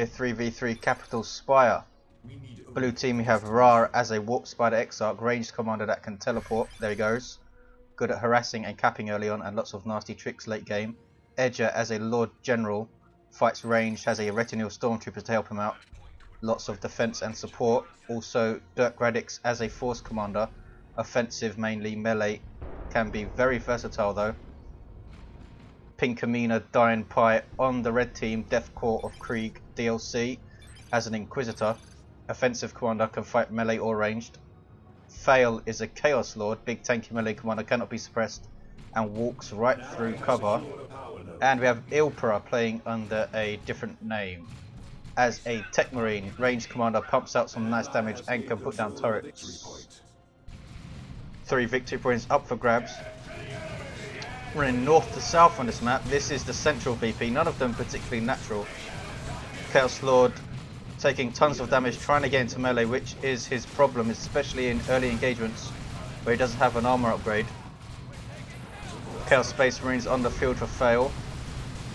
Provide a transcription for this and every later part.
here 3v3 Capital Spire. Blue team, we have raaar as a Warp Spider Exarch, ranged commander that can teleport. There he goes. Good at harassing and capping early on and lots of nasty tricks late game. Edtjuh as a Lord General, fights ranged, has a retinue of stormtroopers to help him out. Lots of defense and support. Also Dirkradix as a force commander, offensive mainly, melee, can be very versatile though. Pinkamena Diane Pie on the red team, Death Core of Krieg DLC as an Inquisitor, offensive commander, can fight melee or ranged. Fail is a Chaos Lord, big tanky melee commander, cannot be suppressed and walks right through cover. And we have ILPRA playing under a different name as a Techmarine, ranged commander, pumps out some nice damage and can put down turrets. 3 victory points up for grabs. Running north to south on this map. This is the central VP, none of them particularly natural. Chaos Lord taking tons of damage, trying to get into melee, which is his problem, especially in early engagements where he doesn't have an armor upgrade. Chaos Space Marines on the field for fail.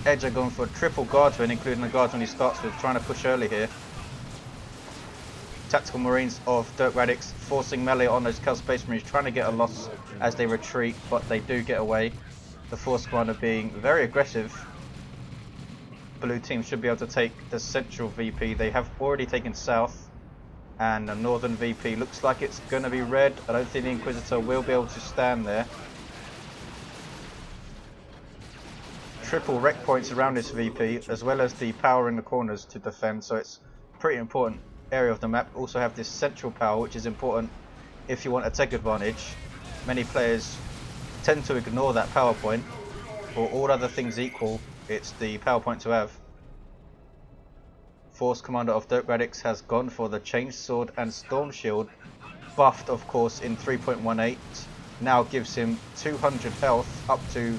Edtjuh going for a triple guardsman, including the guardsman he starts with, trying to push early here. Tactical Marines of Dirkradix forcing melee on those Chaos Space Marines, trying to get a loss as they retreat, but they do get away. The force commander being very aggressive. Blue team should be able to take the central VP. They have already taken south, and the northern VP looks like it's going to be red. I don't think the Inquisitor will be able to stand there. Triple wreck points around this VP, as well as the power in the corners to defend, so it's a pretty important area of the map. Also have this central power, which is important if you want to take advantage. Many players tend to ignore that power point. For all other things equal, it's the power point to have. Force commander of Dirkradix has gone for the Change Sword and Storm Shield, buffed of course in 3.18, now gives him 200 health up to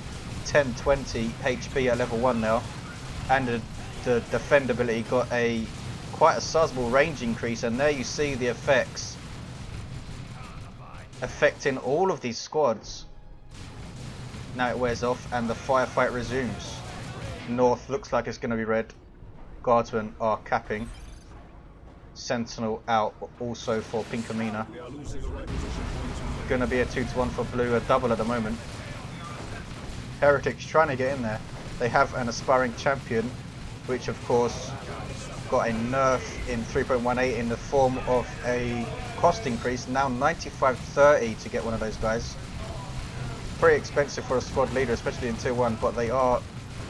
1020 HP at level 1 now, and the defend ability got quite a sizable range increase, and there you see the effects affecting all of these squads. Now it wears off and the firefight resumes. North looks like it's going to be red. Guardsmen are capping. Sentinel out also for Pinkamena. Going to be a 2-to-1 for blue, a double at the moment. Heretics trying to get in there. They have an aspiring champion, which of course got a nerf in 3.18 in the form of a cost increase. Now 95.30 to get one of those guys. Pretty expensive for a squad leader, especially in tier 1, but they are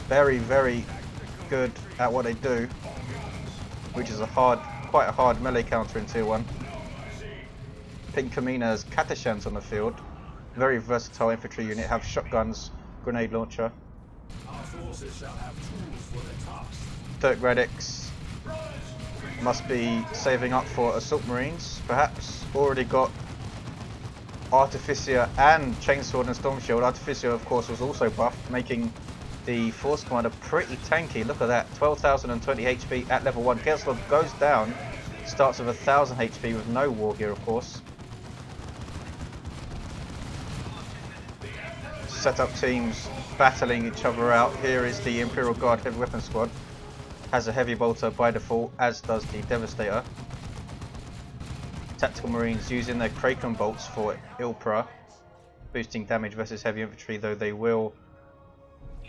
very, very good at what they do, which is quite a hard melee counter in tier 1. Pinkamena has Catachans on the field, very versatile infantry unit, have shotguns, grenade launcher. Dirkradix must be saving up for assault marines, perhaps. Already got Artificer and Chainsword and Storm Shield. Artificer of course was also buffed, making the force commander pretty tanky. Look at that, 12,020 HP at level 1. Chaos Lord goes down, starts with 1,000 HP with no war gear of course. Setup teams battling each other out. Here is the Imperial Guard Heavy Weapon Squad. Has a Heavy Bolter by default, as does the Devastator. Tactical Marines using their Kraken bolts for ILPRA, boosting damage versus heavy infantry, though they will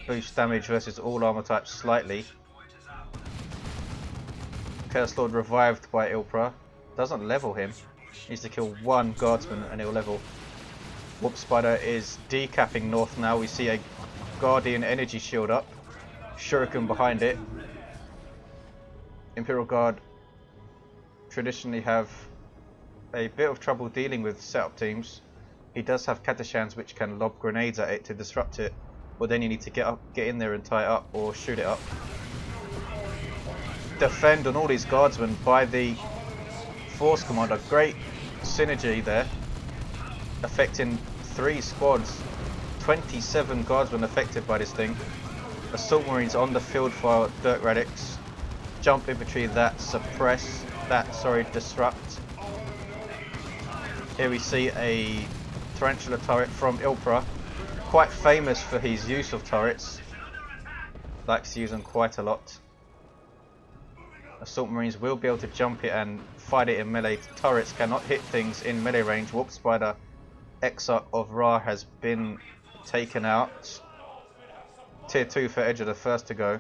boost damage versus all armor types slightly. Chaos Lord revived by ILPRA, doesn't level him, needs to kill one guardsman and he'll level. Warp Spider is decapping north now. We see a Guardian energy shield up, Shuriken behind it. Imperial Guard traditionally have a bit of trouble dealing with setup teams. He does have Catachans which can lob grenades at it to disrupt it, but then you need to get in there and tie it up or shoot it up. Defend on all these guardsmen by the force commander. Great synergy there, affecting 3 squads. 27 guardsmen affected by this thing. Assault Marines on the field for Dirkradix. Jump infantry that disrupt. Here we see a Tarantula turret from ILPRA, quite famous for his use of turrets, likes to use them quite a lot. Assault Marines will be able to jump it and fight it in melee. Turrets cannot hit things in melee range. Warp Spider Exarch of raaar has been taken out. Tier 2 for Edtjuh, the first to go.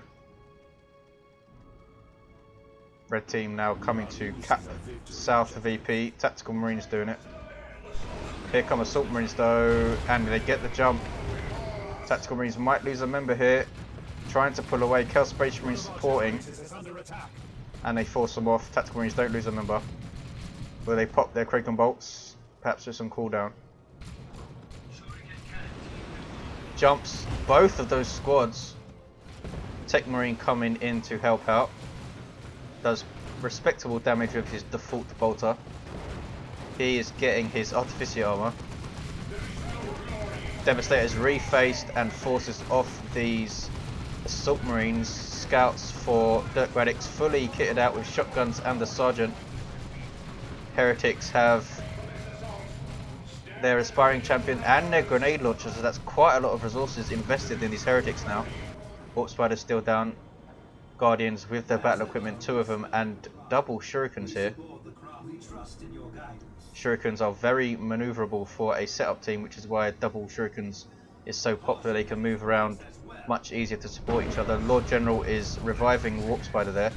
Red team now coming to cap south VP. Tactical Marines doing it. Here come Assault Marines though, and they get the jump. Tactical Marines might lose a member here. Trying to pull away. Chaos Space Marines supporting. And they force them off. Tactical Marines don't lose a member. Will they pop their Kraken bolts? Perhaps with some cooldown. Jumps both of those squads. Techmarine coming in to help out. Does respectable damage with his default bolter. He is getting his artificial armor. Devastator is refaced and forces off these Assault Marines. Scouts for Dirkradix fully kitted out with shotguns and the Sergeant. Heretics have their aspiring champion and their grenade launchers, so that's quite a lot of resources invested in these heretics now. Warp Spider's still down. Guardians with their battle equipment, 2 of them, and double shurikens here. Shurikens are very maneuverable for a setup team, which is why double shurikens is so popular. They can move around much easier to support each other. Lord General is reviving Warp Spider there.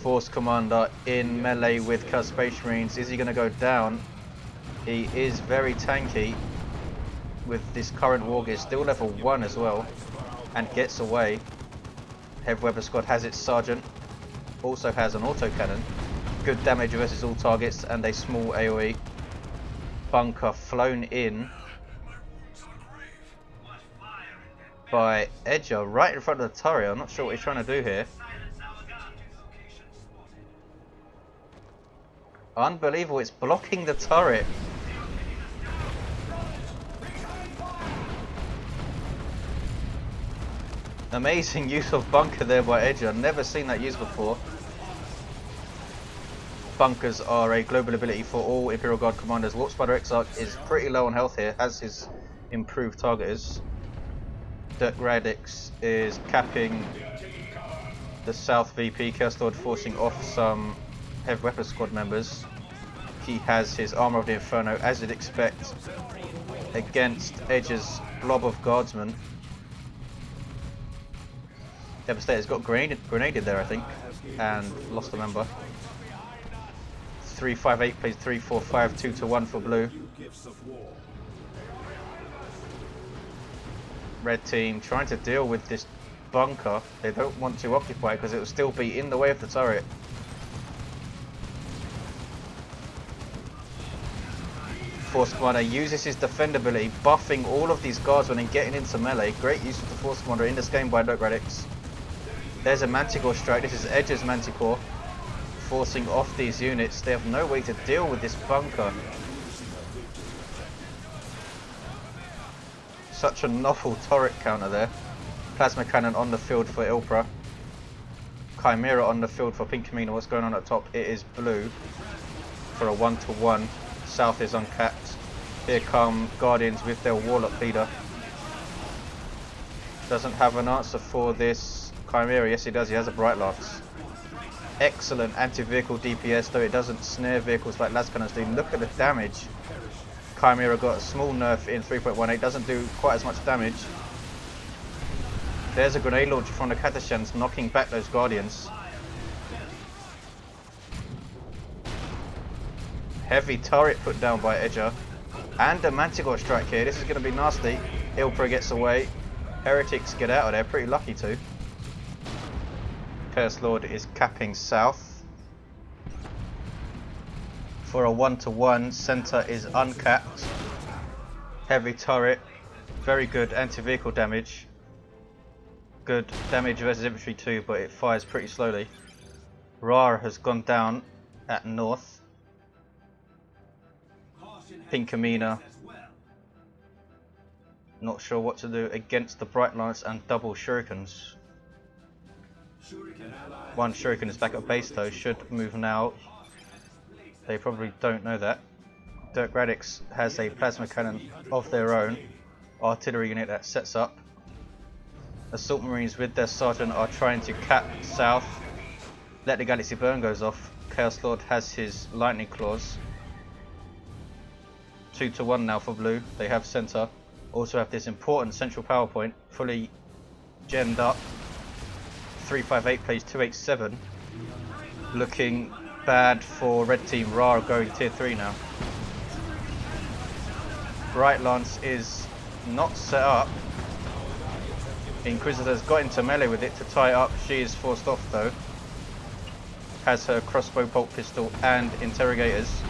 Force Commander in melee with Chaos Space Marines. Is he going to go down? He is very tanky with this current Wargear, still level 1 as well, and gets away. Heavy Weapon Squad has its Sergeant, also has an autocannon. Good damage versus all targets and a small AoE. Bunker flown in by Edtjuh right in front of the turret. I'm not sure what he's trying to do here. Unbelievable, it's blocking the turret. Amazing use of bunker there by Edtjuh. Never seen that used before. Bunkers are a global ability for all Imperial Guard commanders. Warp Spider Exarch is pretty low on health here, as his improved targeters. Dirkradix is capping the South VP. Chaos Lord forcing off some Heavy Weapon Squad members. He has his Armor of the Inferno, as you'd expect, against Edtjuh's blob of guardsmen. Devastator's got grenaded there, I think, and lost a member. 3-5-8 plays 3-4-5, 2-1 for blue. Red team trying to deal with this bunker. They don't want to occupy it because it will still be in the way of the turret. Force Commander uses his defend ability, buffing all of these guardsmen and getting into melee. Great use of the Force Commander in this game by Dirkradix. There's a Manticore strike. This is Edtjuh's Manticore, forcing off these units. They have no way to deal with this bunker. Such a novel turret counter there. Plasma cannon on the field for ILPRA. Chimera on the field for Pinkamena. What's going on at top? It is blue for a 1-1. South is uncapped. Here come Guardians with their Warlock leader. Doesn't have an answer for this Chimera. Yes, he does. He has a Bright Lance. Excellent anti-vehicle DPS, though it doesn't snare vehicles like las cannons do. Look at the damage. Chimera got a small nerf in 3.18. Doesn't do quite as much damage. There's a grenade launcher from the Catachans knocking back those Guardians. Heavy turret put down by Edtjuh. And a Manticore strike here. This is going to be nasty. ILPRA gets away. Heretics get out of there. Pretty lucky too. Chaos Lord is capping south for a 1-1. Center is uncapped. Heavy turret. Very good anti-vehicle damage. Good damage versus infantry too, but it fires pretty slowly. raaar has gone down at north. Pinkamena, not sure what to do against the Bright Lance and double shurikens. One shuriken is back at base though, should move now. They probably don't know that. Dirkradix has a plasma cannon of their own, artillery unit that sets up. Assault Marines with their Sergeant are trying to cap south. Let the Galaxy Burn goes off. Chaos Lord has his lightning claws. 2-1 now for blue. They have center. Also have this important central power point fully gemmed up. 358 plays 287. Looking bad for red team. raaar going tier 3 now. Bright Lance is not set up. Inquisitor's got into melee with it to tie up. She is forced off though. Has her crossbow, bolt pistol and interrogators.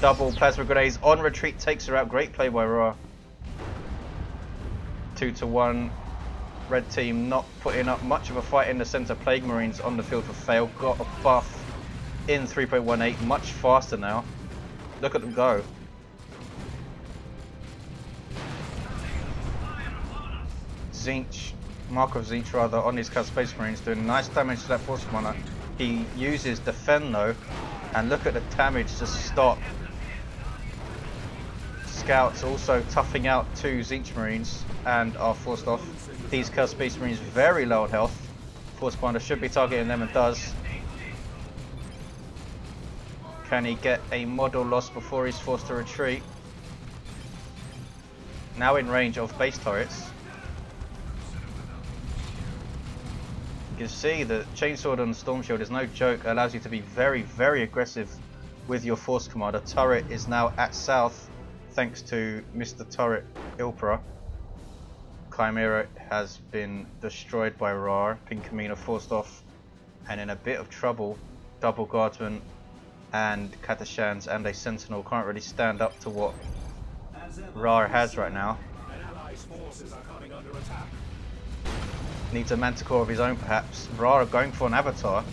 Double plasma grenades on retreat, takes her out. Great play by raaar. 2-1. Red team not putting up much of a fight in the center. Plague Marines on the field for fail. Got a buff in 3.18, much faster now. Look at them go. Tzeentch, Markov Tzeentch rather, on his Space Marines doing nice damage to that force commander. He uses Defend though, and look at the damage to stop. Scouts also toughing out 2 Tzeentch Marines and are forced off. These Space Marines very low on health. Force commander should be targeting them and does. Can he get a model loss before he's forced to retreat? Now in range of base turrets. You can see that Chainsword on Storm Shield is no joke. It allows you to be very, very aggressive with your force commander. Turret is now at south thanks to Mr. Turret ILPRA. Chimera has been destroyed by raaar. Pinkamena forced off and in a bit of trouble. Double Guardsman and Katashans and a Sentinel can't really stand up to what raaar has right now. Needs a Manticore of his own perhaps. raaar going for an Avatar.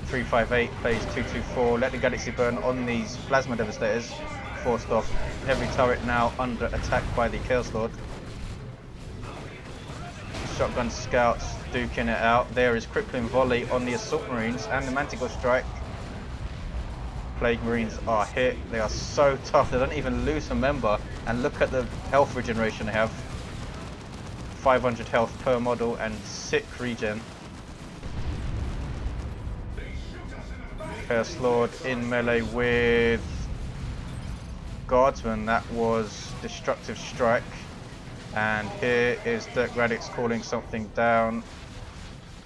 358 plays 224. Let the Galaxy Burn on these Plasma Devastators. Forced off. Every turret now under attack by the Chaos Lord. Shotgun Scouts duking it out. There is Crippling Volley on the Assault Marines and the Manticore Strike. Plague Marines are hit. They are so tough. They don't even lose a member. And look at the health regeneration they have. 500 health per model and sick regen. Chaos Lord in melee with Guardsman. That was Destructive Strike. And here is Dirkradix calling something down.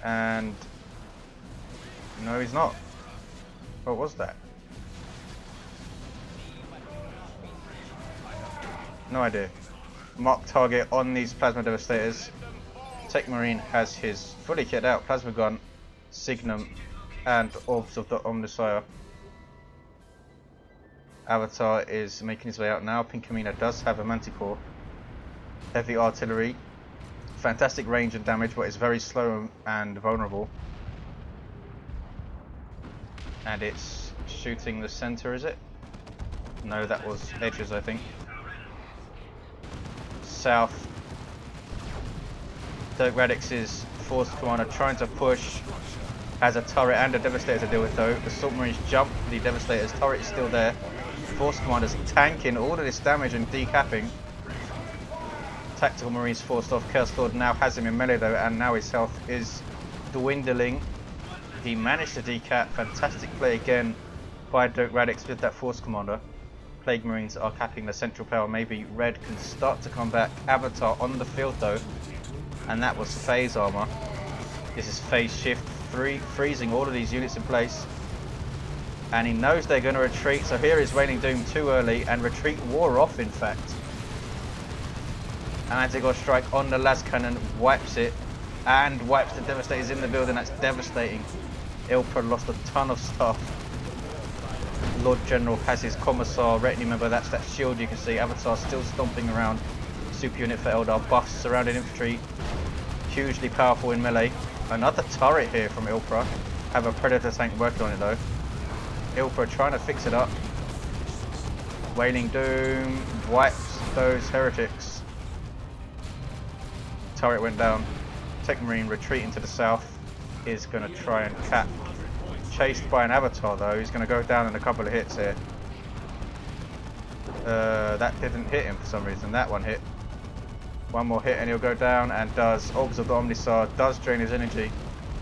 And no, he's not. What was that? No idea. Mark target on these Plasma Devastators. Techmarine has his fully kitted out Plasma Gun, Signum, and Orbs of the Omnissiah. Avatar is making his way out now. Pinkamena does have a Manticore. Heavy artillery. Fantastic range and damage, but it's very slow and vulnerable. And it's shooting the center, is it? No, that was Edges, I think. South. Dirkradix's force commander trying to push. Has a turret and a Devastator to deal with though. The Salt Marines jump the Devastator's turret is still there. Force commander's tanking all of this damage and decapping. Tactical Marines forced off. Chaos Lord now has him in melee though, and now his health is dwindling. He managed to decap. Fantastic play again by Dirkradix with that force commander. Plague Marines are capping the central power. Maybe red can start to come back. Avatar on the field though, and that was phase armor. This is phase shift, freezing all of these units in place. And he knows they're going to retreat, so here is Raining Doom too early, and retreat wore off in fact. And Anti-God Strike on the las cannon wipes it, and wipes the Devastators in the building. That's devastating. ILPRA lost a ton of stuff. Lord General has his Commissar retinue member. That's that shield you can see. Avatar still stomping around. Super unit for Eldar. Buffs surrounding infantry. Hugely powerful in melee. Another turret here from ILPRA. Have a Predator tank working on it though. ILPRA trying to fix it up. Wailing Doom wipes those heretics. Turret went down. Techmarine retreating to the south is going to try and cap. Chased by an Avatar though. He's going to go down in a couple of hits here. That didn't hit him for some reason. That one hit. One more hit and he'll go down, and does. Orbs of the Omnissiah does drain his energy.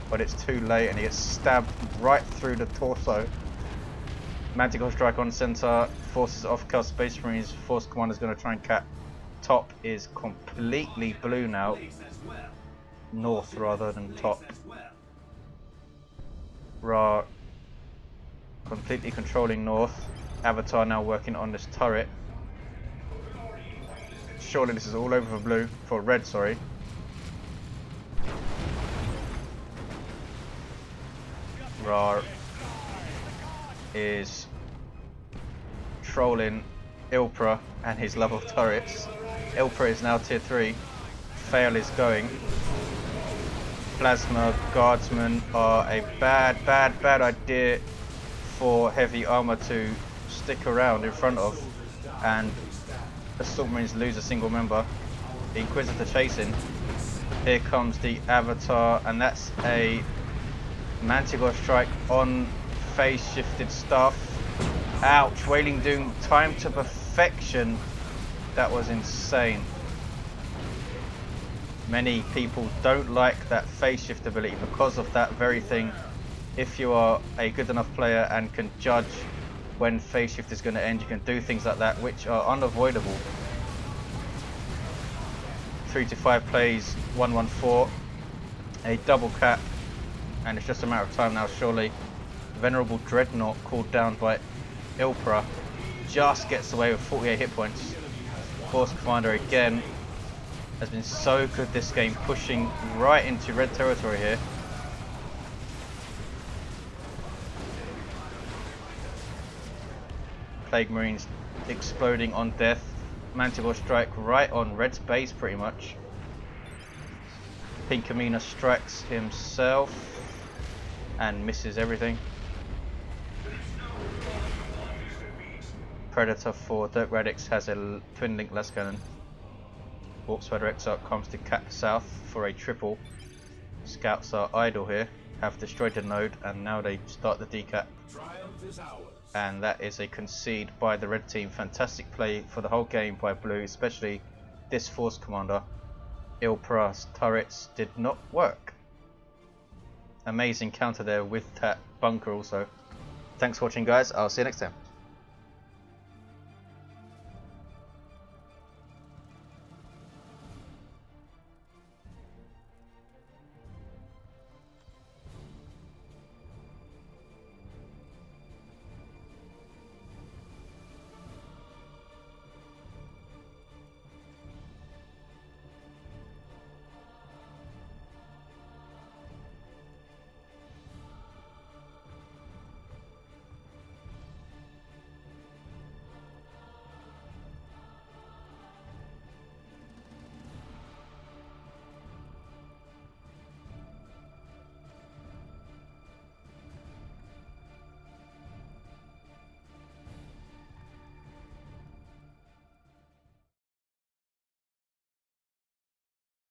but it's too late and he gets stabbed right through the torso. Manticore strike on center, forces off Chaos Space Marines, Force Commander's going to try and cap. Top is completely blue now, north rather than top. Raaar completely controlling north, Avatar now working on this turret. Surely this is all over for blue, for red, sorry. Raaar is trolling ILPRA and his love of turrets. ILPRA is now tier 3. Fail is going. Plasma guardsmen are a bad idea for heavy armor to stick around in front of, and Assault Marines lose a single member. The Inquisitor chasing. Here comes the Avatar, and that's a Manticore strike on phase shifted stuff. Ouch, Wailing Doom time to perfection. That was insane. Many people don't like that phase shift ability because of that very thing. If you are a good enough player and can judge when phase shift is going to end, you can do things like that which are unavoidable. 3 to 5 plays, 114, a double cap, and it's just a matter of time now surely. Venerable Dreadnought called down by ILPRA just gets away with 48 hit points. Force Commander again has been so good this game, pushing right into red territory here. Plague Marines exploding on death. Manticore strike right on red's base pretty much. Pinkamena strikes himself and misses everything. Predator for Dirkradix has a twin link less cannon. Warp Spider Exarch comes to cap south for a triple. Scouts are idle here, have destroyed the node, and now they start the decap. And that is a concede by the red team. Fantastic play for the whole game by blue, especially this Force Commander. ILPRA's turrets did not work. Amazing counter there with that bunker also. Thanks for watching guys, I'll see you next time.